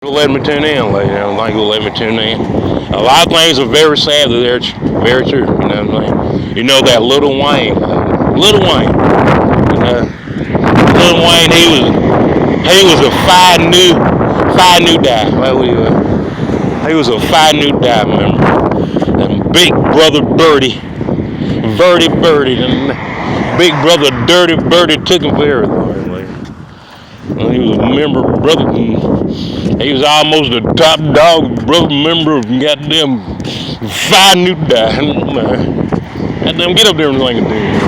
Let me tune in, lady. I don't think you'll let me tune in. A lot of things are very sad, but they're very true. You know what I'm saying? You know that Little Wayne, Little Wayne. You know, Little Wayne, he was a five new die. He was a five new die member. And Big Brother Birdie, and Big Brother Dirty Birdie took him for everything. He was a member, brother. He was almost the top dog, brother member of goddamn five new die. Goddamn, get up there and sing it, dude.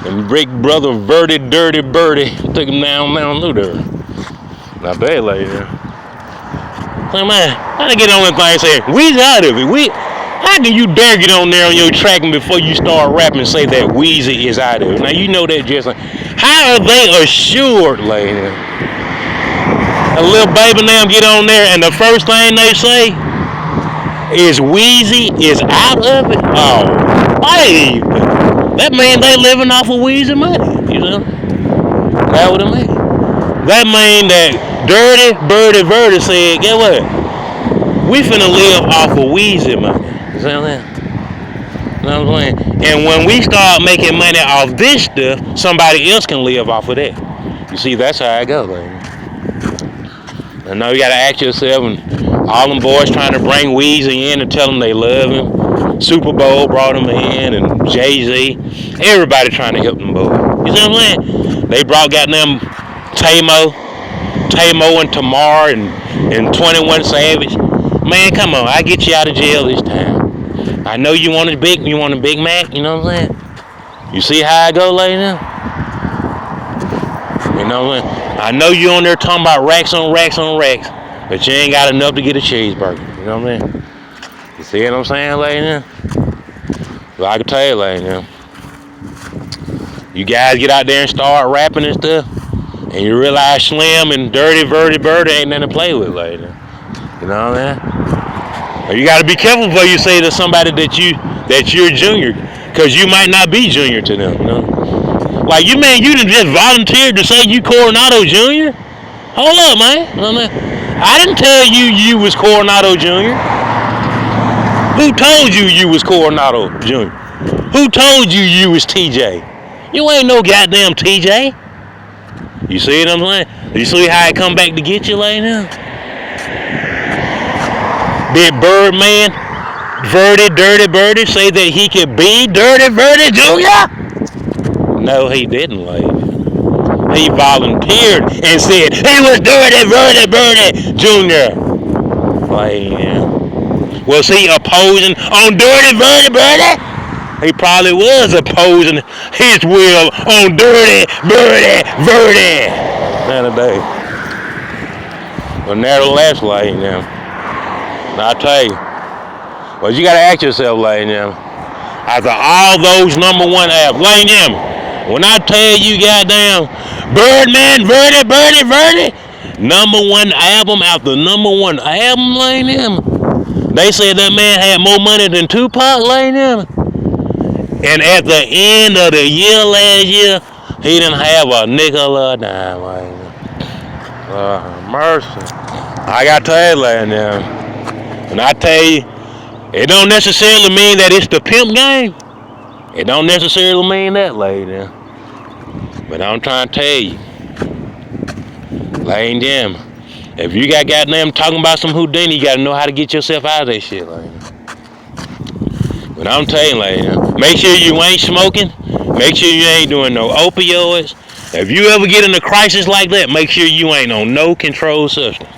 And Big Brother Dirty Birdie took him down through there. Now they lay there. So man, how to get on that thing and say, we's out of it. How can you dare get on there on your track and before you start rapping say that Weezy is out of it? Now you know that just like, how are they assured, lady? A little baby now get on there and the first thing they say is Weezy is out of it? Oh, hey, that means they living off of Weezy money, you know? That what it mean. That mean that Dirty Birdie said, get what? We finna live off of Weezy money. You know what I'm saying? You know what I'm saying? And when we start making money off this stuff, somebody else can live off of that. You see, that's how I go, baby. I know you gotta ask yourself, and all them boys trying to bring Weezy in and tell them they love him. Super Bowl brought him in, and Jay-Z. Everybody trying to help them boys. You see what I'm saying? They got them Tamo and Tamar and 21 Savage. Man, come on, I get you out of jail this time. I know you want a Big Mac, you know what I'm saying? You see how I go, lady now? You know what I'm saying? I know you on there talking about racks on racks, but you ain't got enough to get a cheeseburger. You know what I'm saying? You see what I'm saying, lady now? Well, I can tell you, lady now. You guys get out there and start rapping and stuff, and you realize Slim and Dirty Birdie ain't nothing to play with, lady now. You know what I mean? You got to be careful before you say to somebody that you're junior, because you might not be junior to them. You know, like you done just volunteered to say you Coronado Junior. Hold up, man. You know what I mean? I didn't tell you was Coronado Junior. Who told you was Coronado Junior? Who told you was TJ? You ain't no goddamn TJ. You see what I'm saying? You see how I come back to get you, lady now? Did Birdman, Dirty Birdie, say that he could be Dirty Birdie Jr.? No, he didn't, lady. He volunteered and said he was Dirty Birdie Jr. Like, yeah. Was he opposing on Dirty Birdie? He probably was opposing his will on Dirty Birdie. Not a day. But nevertheless, lady, now. I tell you, well, you gotta ask yourself, lady, after all those number one albums, lady, when I tell you, goddamn, Birdman, Birdie, number one album after number one album, lady, they said that man had more money than Tupac, lady, and at the end of the year last year, he didn't have a nickel or a dime, lady. Mercy. I gotta tell you, lady, and I tell you, it don't necessarily mean that it's the pimp game. It don't necessarily mean that, lady. But I'm trying to tell you, lady, if you got goddamn talking about some Houdini, you gotta know how to get yourself out of that shit, lady. But I'm telling you, lady, make sure you ain't smoking. Make sure you ain't doing no opioids. If you ever get in a crisis like that, make sure you ain't on no controlled substance.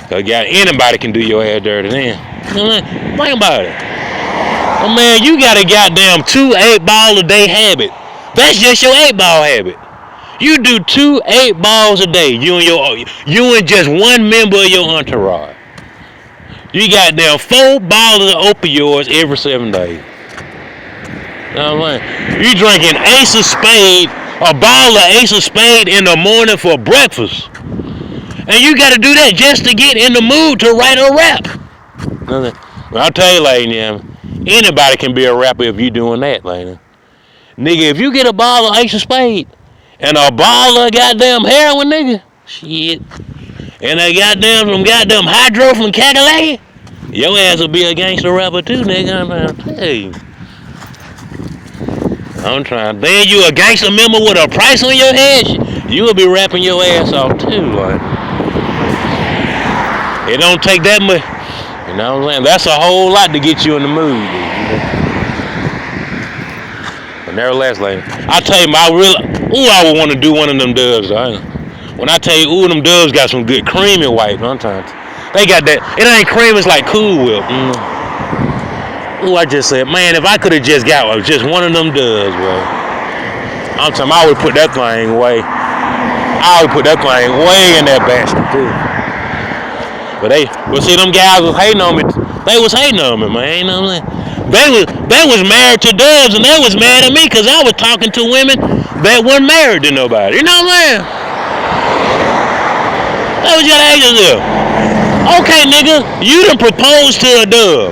Cause anybody can do your ass dirty then. Think about it. Oh man, you got a goddamn 2 8-ball a day habit. That's just your 8-ball habit. You do 2 8-balls a day. You and just one member of your entourage. You got down 4 bottles of opioids every 7 days. You know what I'm saying? You drinking Ace of Spade, a bottle of Ace of Spade in the morning for breakfast. And you got to do that just to get in the mood to write a rap. Well, I'll tell you, lady, anybody can be a rapper if you doing that, lady. Nigga, if you get a bottle of Ace of Spade and a bottle of goddamn heroin, nigga, shit, and they goddamn some goddamn hydro from Cadillac, your ass will be a gangster rapper too, nigga. I'm trying to tell you. I'm trying. Then you a gangster member with a price on your head, you will be rapping your ass off too, like. It don't take that much. You know what I'm saying? That's a whole lot to get you in the mood, dude. But nevertheless, like, I tell you, I would want to do one of them dubs. When I tell you, them dubs got some good creamy white. Sometimes they got that. It ain't cream, it's like Cool Whip. I just said, man, if I could have just got just one of them dubs, bro. I'm talking, I would put that thing way. I would put that thing way in that basket too. But see, them guys was hating on me. They was hating on me, man. You know what I'm saying? They was married to dubs, and they was mad at me because I was talking to women that weren't married to nobody. You know what I'm saying? That was your agent there. Okay, nigga, you done proposed to a dub.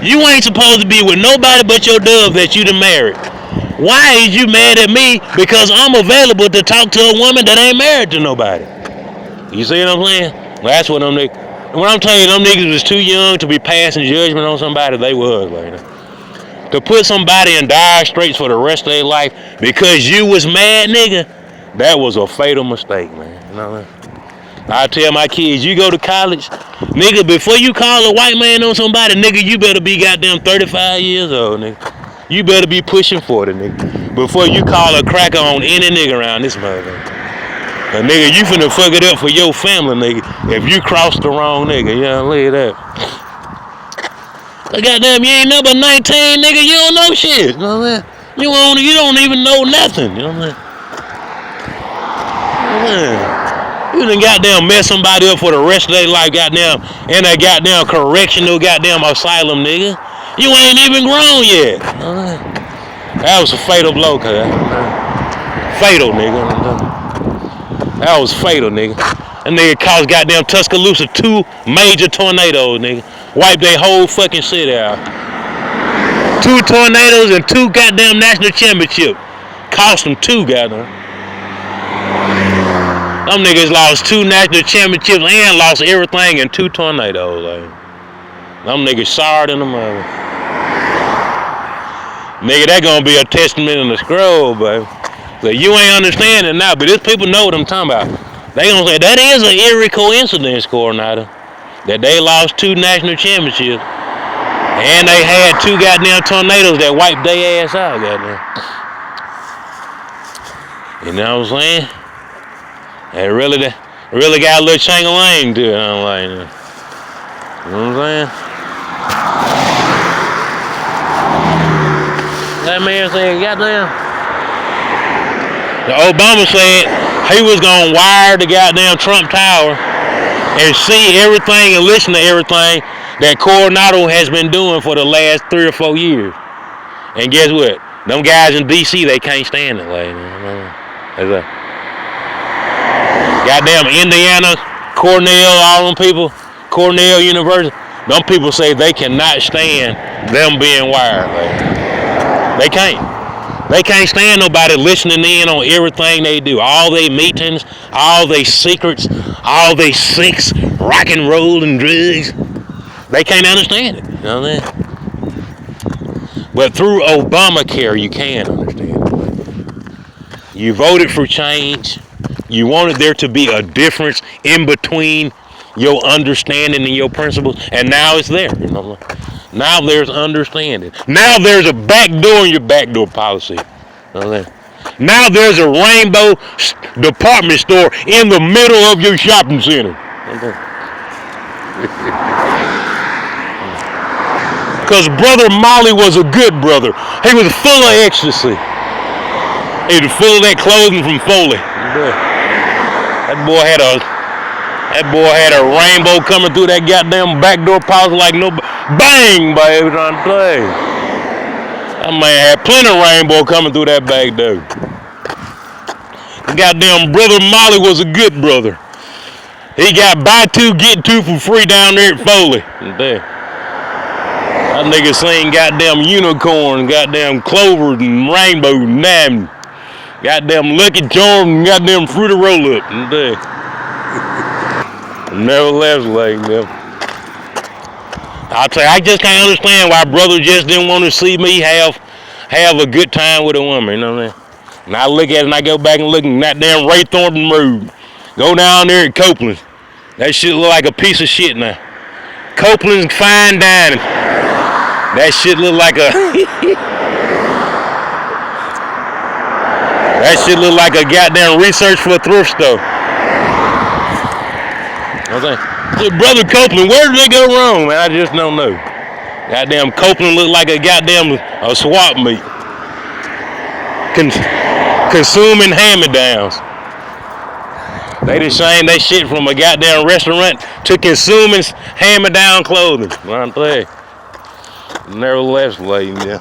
You ain't supposed to be with nobody but your dub that you done married. Why is you mad at me because I'm available to talk to a woman that ain't married to nobody? You see what I'm saying? Well, that's what them niggas. When I'm telling you, them niggas was too young to be passing judgment on somebody, they was like that. To put somebody in dire straits for the rest of their life because you was mad, nigga, that was a fatal mistake, man. You know what I mean? I tell my kids, you go to college, nigga, before you call a white man on somebody, nigga, you better be goddamn 35 years old, nigga. You better be pushing 40, nigga, before you call a cracker on any nigga around this motherfucker. But nigga, you finna fuck it up for your family, nigga, if you cross the wrong nigga. You know, look at that. But goddamn, you ain't number 19, nigga, you don't know shit. You know what I'm saying? You don't even know nothing. You know what I'm saying? You done goddamn mess somebody up for the rest of their life, goddamn, in a goddamn correctional goddamn asylum, nigga. You ain't even grown yet. That was a fatal blow, cuz. Fatal, nigga. That was fatal, nigga. That nigga caused goddamn Tuscaloosa 2 major tornadoes, nigga. Wiped their whole fucking city out. 2 tornadoes and 2 goddamn national championships. Cost them 2, goddamn. Them niggas lost 2 national championships and lost everything in 2 tornadoes, like. Them niggas sorry in the mother. Nigga, that gonna be a testament in the scroll, baby. So you ain't understanding now, but these people know what I'm talking about. They gonna say that is an eerie coincidence, Coronado, that they lost 2 national championships and they had 2 goddamn tornadoes that wiped their ass out, goddamn. You know what I'm saying? It really got a little chang-a-lang to it. I'm like, you know what I'm saying? That man said, goddamn. The Obama said he was gonna wire the goddamn Trump Tower and see everything and listen to everything that Coronado has been doing for the last 3 or 4 years. And guess what? Them guys in D.C., they can't stand it. Like, goddamn Indiana, Cornell, all them people, Cornell University, them people say they cannot stand them being wired. Like, they can't. They can't stand nobody listening in on everything they do. All they meetings, all they secrets, all they sex, rock and roll and drugs. They can't understand it. You know what I mean? But through Obamacare, you can understand it. You voted for change. You wanted there to be a difference in between your understanding and your principles, and now it's there. You know, now there's understanding. Now there's a backdoor in your backdoor policy. You know, now there's a rainbow department store in the middle of your shopping center. Because Brother Molly was a good brother. He was full of ecstasy. He was full of that clothing from Foley. That boy had a rainbow coming through that goddamn backdoor policy like no bang, baby, trying to play. That man had plenty of rainbow coming through that back door. Goddamn Brother Molly was a good brother. He got buy 2, get 2 for free down there at Foley. That nigga seen goddamn unicorn, goddamn clover and rainbow and damn. Goddamn Lucky Charm and goddamn Fruity Roll-Up. Nevertheless, like them. I'll tell you, I just can't understand why brothers just didn't want to see me have a good time with a woman, you know what I'm saying? And I look at it and I go back and look at that damn Ray Thornton Road. Go down there at Copeland. That shit look like a piece of shit now. Copeland's fine dining. That shit look like a that shit look like a goddamn research for a thrift store. Brother Copeland, where did they go wrong, man? I just don't know. Goddamn Copeland look like a goddamn swap meet. Consuming hand-me-downs. They just changed that shit from a goddamn restaurant to consuming hand-me-down clothing. I'm telling you. Nevertheless, lady, yeah.